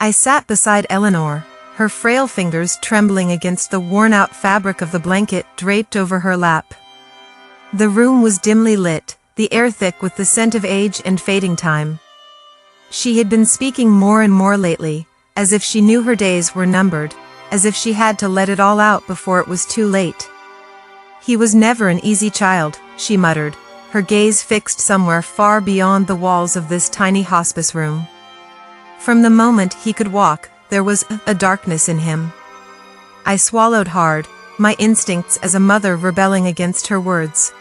I sat beside Eleanor, her frail fingers trembling against the worn-out fabric of the blanket draped over her lap. The room was dimly lit, the air thick with the scent of age and fading time. She had been speaking more and more lately, as if she knew her days were numbered, as if she had to let it all out before it was too late. "He was never an easy child," she muttered, her gaze fixed somewhere far beyond the walls of this tiny hospice room. From the moment he could walk, there was a darkness in him. I swallowed hard, my instincts as a mother rebelling against her words.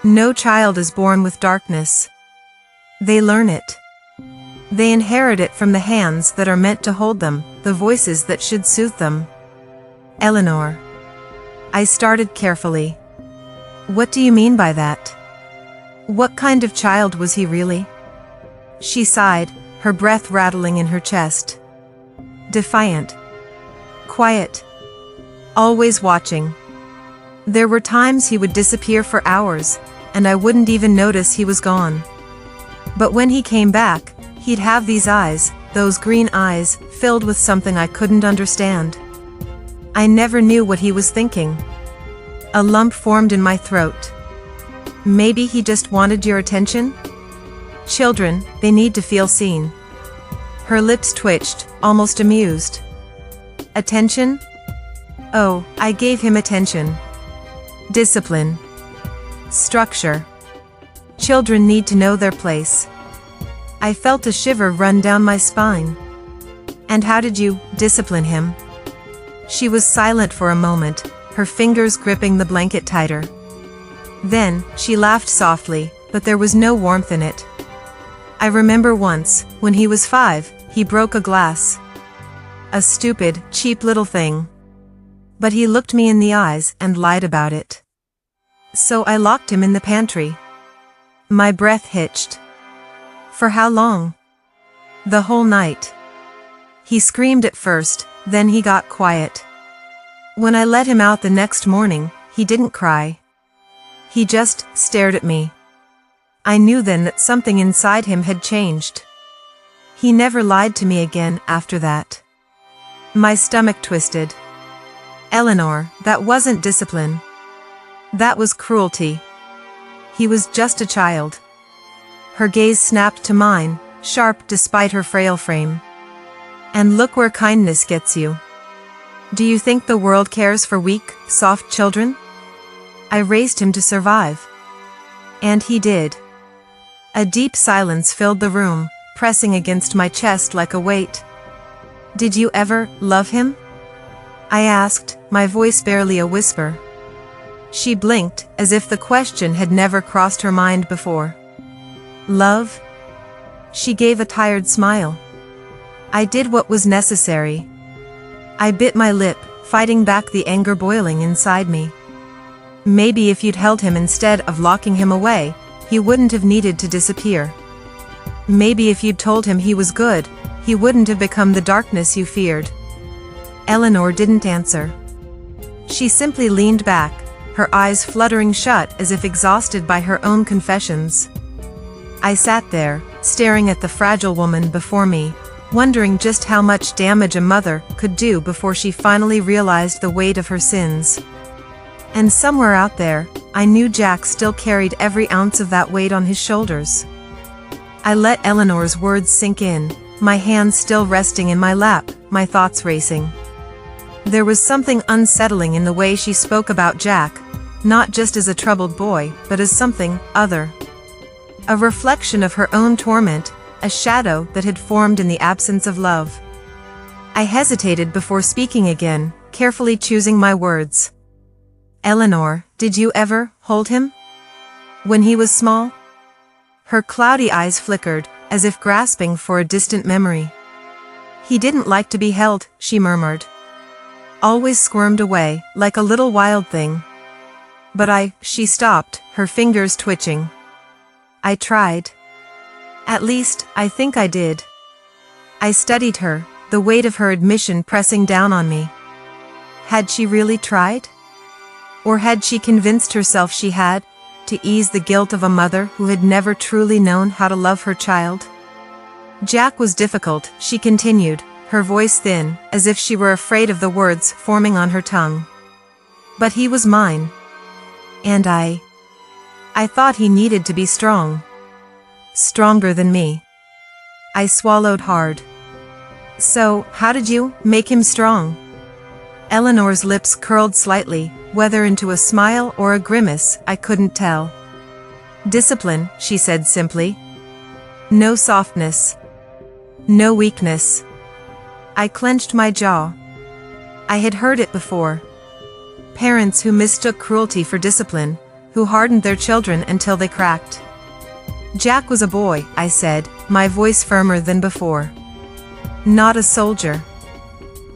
No child is born with darkness. They learn it. They inherit it from the hands that are meant to hold them, the voices that should soothe them. "Eleanor." I started carefully. "What do you mean by that? What kind of child was he really?" She sighed, her breath rattling in her chest. "Defiant. Quiet. Always watching. There were times he would disappear for hours, and I wouldn't even notice he was gone. But when he came back, he'd have these eyes, those green eyes, filled with something I couldn't understand. I never knew what he was thinking." A lump formed in my throat. "Maybe he just wanted your attention? Children, they need to feel seen." Her lips twitched, almost amused. "Attention? Oh, I gave him attention. Discipline. Structure. Children need to know their place." I felt a shiver run down my spine. "And how did you discipline him?" She was silent for a moment, her fingers gripping the blanket tighter. Then, she laughed softly, but there was no warmth in it. "I remember once, when he was 5, he broke a glass. A stupid, cheap little thing. But he looked me in the eyes and lied about it. So I locked him in the pantry." My breath hitched. "For how long?" "The whole night. He screamed at first, then he got quiet. When I let him out the next morning, he didn't cry. He just stared at me. I knew then that something inside him had changed. He never lied to me again after that." My stomach twisted. "Eleanor, that wasn't discipline. That was cruelty. He was just a child." Her gaze snapped to mine, sharp despite her frail frame. "And look where kindness gets you. Do you think the world cares for weak, soft children? I raised him to survive." And he did. A deep silence filled the room, pressing against my chest like a weight. "Did you ever love him?" I asked, my voice barely a whisper. She blinked, as if the question had never crossed her mind before. "Love?" She gave a tired smile. "I did what was necessary." I bit my lip, fighting back the anger boiling inside me. "Maybe if you'd held him instead of locking him away, he wouldn't have needed to disappear. Maybe if you'd told him he was good, he wouldn't have become the darkness you feared." Eleanor didn't answer. She simply leaned back, her eyes fluttering shut as if exhausted by her own confessions. I sat there, staring at the fragile woman before me, wondering just how much damage a mother could do before she finally realized the weight of her sins. And somewhere out there, I knew Jack still carried every ounce of that weight on his shoulders. I let Eleanor's words sink in, my hands still resting in my lap, my thoughts racing. There was something unsettling in the way she spoke about Jack, not just as a troubled boy, but as something other. A reflection of her own torment, a shadow that had formed in the absence of love. I hesitated before speaking again, carefully choosing my words. "Eleanor, did you ever hold him? When he was small?" Her cloudy eyes flickered, as if grasping for a distant memory. "He didn't like to be held," she murmured. "Always squirmed away, like a little wild thing. But she stopped, her fingers twitching. "I tried. At least, I think I did." I studied her, the weight of her admission pressing down on me. Had she really tried? Or had she convinced herself she had, to ease the guilt of a mother who had never truly known how to love her child? "Jack was difficult," she continued, her voice thin, as if she were afraid of the words forming on her tongue. But he was mine. And I thought he needed to be strong. Stronger than me. I swallowed hard. So, how did you make him strong? Eleanor's lips curled slightly, whether into a smile or a grimace, I couldn't tell. Discipline, she said simply. No softness. No weakness. I clenched my jaw. I had heard it before. Parents who mistook cruelty for discipline, who hardened their children until they cracked. Jack was a boy, I said, my voice firmer than before. Not a soldier.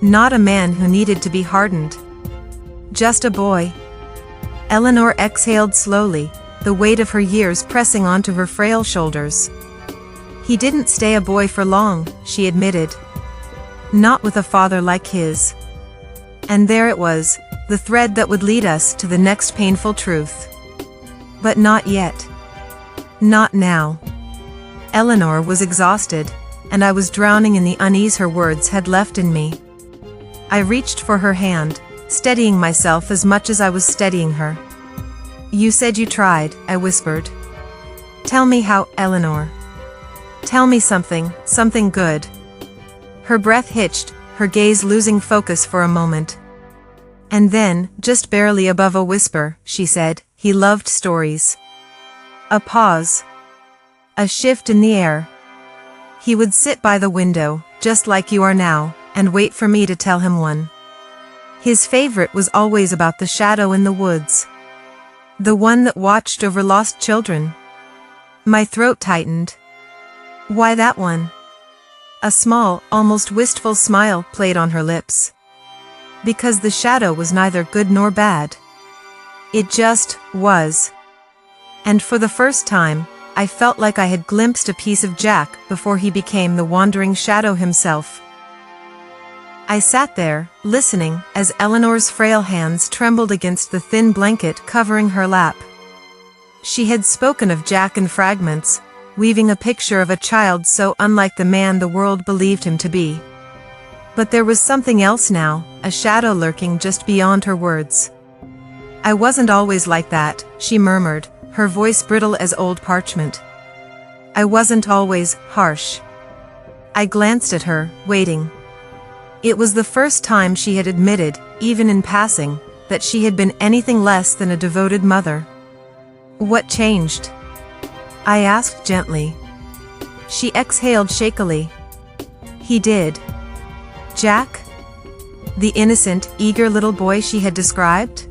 Not a man who needed to be hardened. Just a boy. Eleanor exhaled slowly, the weight of her years pressing onto her frail shoulders. He didn't stay a boy for long, she admitted. Not with a father like his. And there it was, the thread that would lead us to the next painful truth. But not yet. Not now. Eleanor was exhausted, and I was drowning in the unease her words had left in me. I reached for her hand, steadying myself as much as I was steadying her. You said you tried, I whispered. Tell me how, Eleanor. Tell me something good. Her breath hitched, her gaze losing focus for a moment. And then, just barely above a whisper, she said, he loved stories. A pause. A shift in the air. He would sit by the window, just like you are now, and wait for me to tell him one. His favorite was always about the shadow in the woods. The one that watched over lost children. My throat tightened. Why that one? A small, almost wistful smile played on her lips. Because the shadow was neither good nor bad. It just was. And for the first time, I felt like I had glimpsed a piece of Jack before he became the wandering shadow himself. I sat there, listening, as Eleanor's frail hands trembled against the thin blanket covering her lap. She had spoken of Jack in fragments, weaving a picture of a child so unlike the man the world believed him to be. But there was something else now, a shadow lurking just beyond her words. I wasn't always like that, she murmured, her voice brittle as old parchment. I wasn't always harsh. I glanced at her, waiting. It was the first time she had admitted, even in passing, that she had been anything less than a devoted mother. What changed? I asked gently. She exhaled shakily. He did. Jack? The innocent, eager little boy she had described?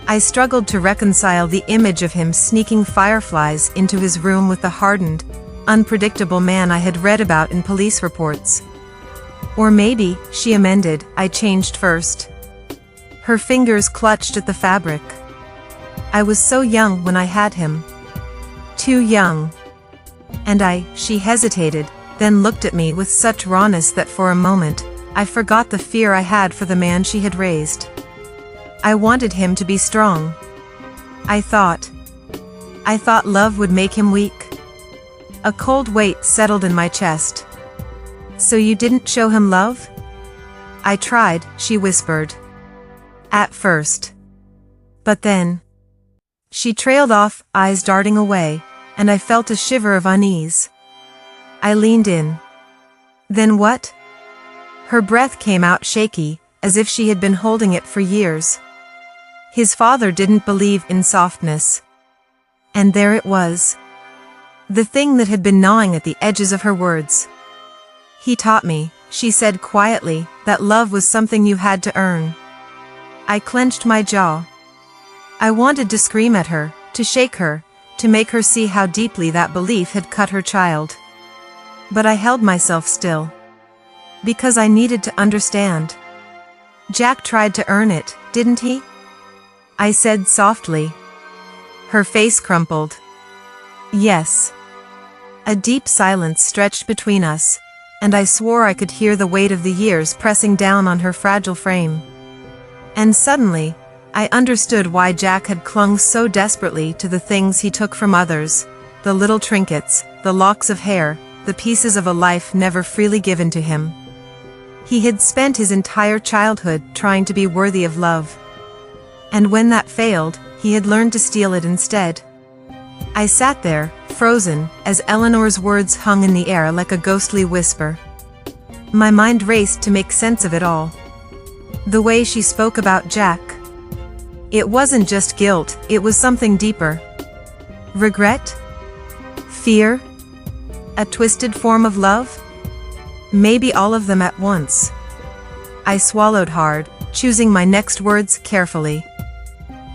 I struggled to reconcile the image of him sneaking fireflies into his room with the hardened, unpredictable man I had read about in police reports. Or maybe, she amended, I changed first. Her fingers clutched at the fabric. I was so young when I had him. Too young. And she hesitated, then looked at me with such rawness that for a moment, I forgot the fear I had for the man she had raised. I wanted him to be strong. I thought love would make him weak. A cold weight settled in my chest. So you didn't show him love? I tried, she whispered. At first. But then. She trailed off, eyes darting away, and I felt a shiver of unease. I leaned in. Then what? Her breath came out shaky, as if she had been holding it for years. His father didn't believe in softness. And there it was. The thing that had been gnawing at the edges of her words. He taught me, she said quietly, that love was something you had to earn. I clenched my jaw. I wanted to scream at her, to shake her, to make her see how deeply that belief had cut her child. But I held myself still. Because I needed to understand. Jack tried to earn it, didn't he? I said softly. Her face crumpled. Yes. A deep silence stretched between us, and I swore I could hear the weight of the years pressing down on her fragile frame. And suddenly, I understood why Jack had clung so desperately to the things he took from others, the little trinkets, the locks of hair, the pieces of a life never freely given to him. He had spent his entire childhood trying to be worthy of love. And when that failed, he had learned to steal it instead. I sat there, frozen, as Eleanor's words hung in the air like a ghostly whisper. My mind raced to make sense of it all. The way she spoke about Jack. It wasn't just guilt, it was something deeper. Regret? Fear? A twisted form of love? Maybe all of them at once. I swallowed hard, choosing my next words carefully.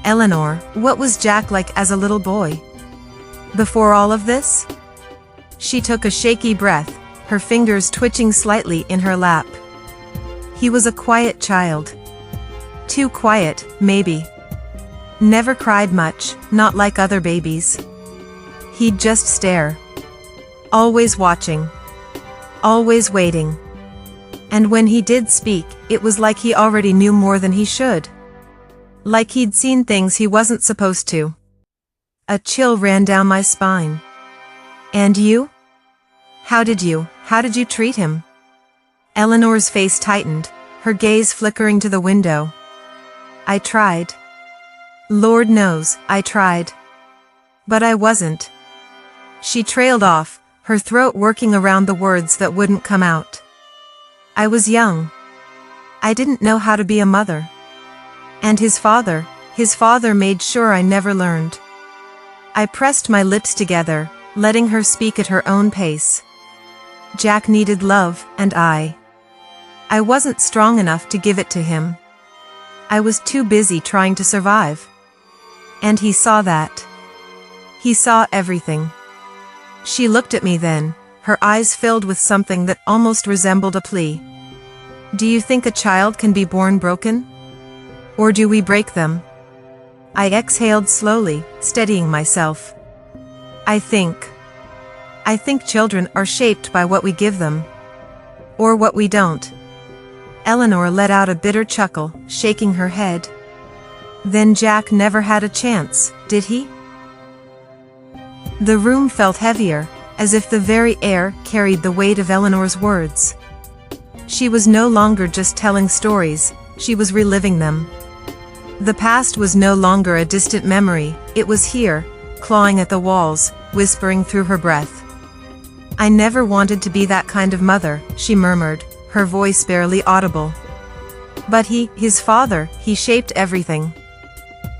Eleanor, what was Jack like as a little boy? Before all of this? She took a shaky breath, her fingers twitching slightly in her lap. He was a quiet child. Too quiet, maybe. Never cried much, not like other babies. He'd just stare. Always watching. Always waiting. And when he did speak, it was like he already knew more than he should. Like he'd seen things he wasn't supposed to. A chill ran down my spine. And you? How did you treat him? Eleanor's face tightened, her gaze flickering to the window. I tried. Lord knows, I tried. But I wasn't. She trailed off, her throat working around the words that wouldn't come out. I was young. I didn't know how to be a mother. And his father made sure I never learned. I pressed my lips together, letting her speak at her own pace. Jack needed love, and I wasn't strong enough to give it to him. I was too busy trying to survive. And he saw that. He saw everything. She looked at me then, her eyes filled with something that almost resembled a plea. Do you think a child can be born broken? Or do we break them? I exhaled slowly, steadying myself. I think children are shaped by what we give them. Or what we don't. Eleanor let out a bitter chuckle, shaking her head. Then Jack never had a chance, did he? The room felt heavier, as if the very air carried the weight of Eleanor's words. She was no longer just telling stories, she was reliving them. The past was no longer a distant memory, it was here, clawing at the walls, whispering through her breath. I never wanted to be that kind of mother, she murmured, her voice barely audible. But his father, he shaped everything.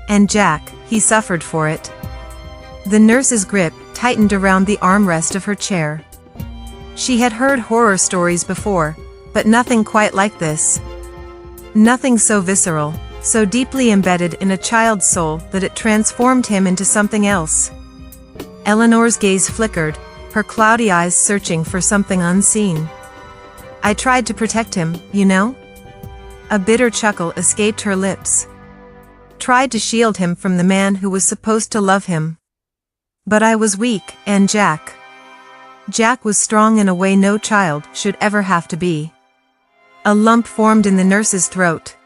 And Jack, he suffered for it. The nurse's grip tightened around the armrest of her chair. She had heard horror stories before, but nothing quite like this. Nothing so visceral, so deeply embedded in a child's soul that it transformed him into something else. Eleanor's gaze flickered, her cloudy eyes searching for something unseen. I tried to protect him, you know? A bitter chuckle escaped her lips. Tried to shield him from the man who was supposed to love him. But I was weak, and Jack was strong in a way no child should ever have to be. A lump formed in the nurse's throat.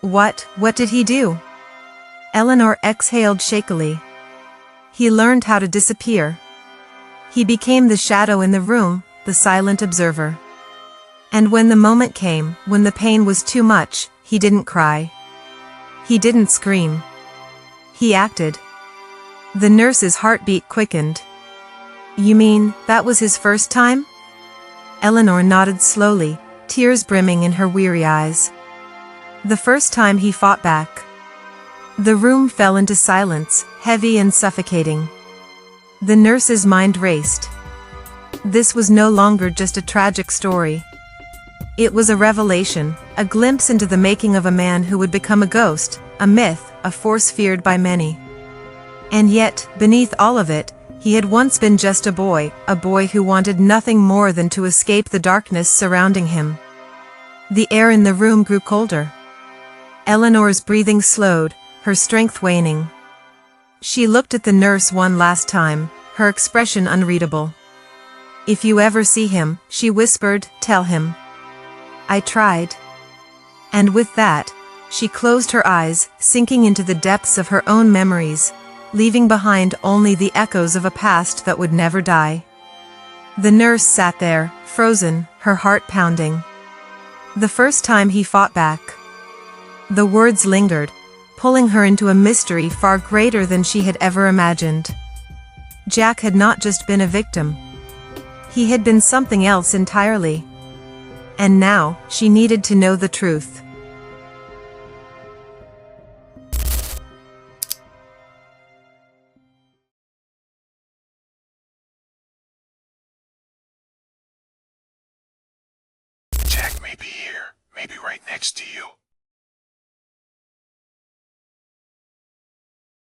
What did he do? Eleanor exhaled shakily. He learned how to disappear. He became the shadow in the room, the silent observer. And when the moment came, when the pain was too much, he didn't cry. He didn't scream. He acted. The nurse's heartbeat quickened. You mean, that was his first time? Eleanor nodded slowly, tears brimming in her weary eyes. The first time he fought back. The room fell into silence, heavy and suffocating. The nurse's mind raced. This was no longer just a tragic story. It was a revelation, a glimpse into the making of a man who would become a ghost, a myth, a force feared by many. And yet, beneath all of it, he had once been just a boy who wanted nothing more than to escape the darkness surrounding him. The air in the room grew colder. Eleanor's breathing slowed, her strength waning. She looked at the nurse one last time, her expression unreadable. If you ever see him, she whispered, tell him. I tried. And with that, she closed her eyes, sinking into the depths of her own memories, leaving behind only the echoes of a past that would never die. The nurse sat there, frozen, her heart pounding. The first time he fought back. The words lingered, pulling her into a mystery far greater than she had ever imagined. Jack had not just been a victim. He had been something else entirely. And now, she needed to know the truth. Jack may be here, maybe right next to you.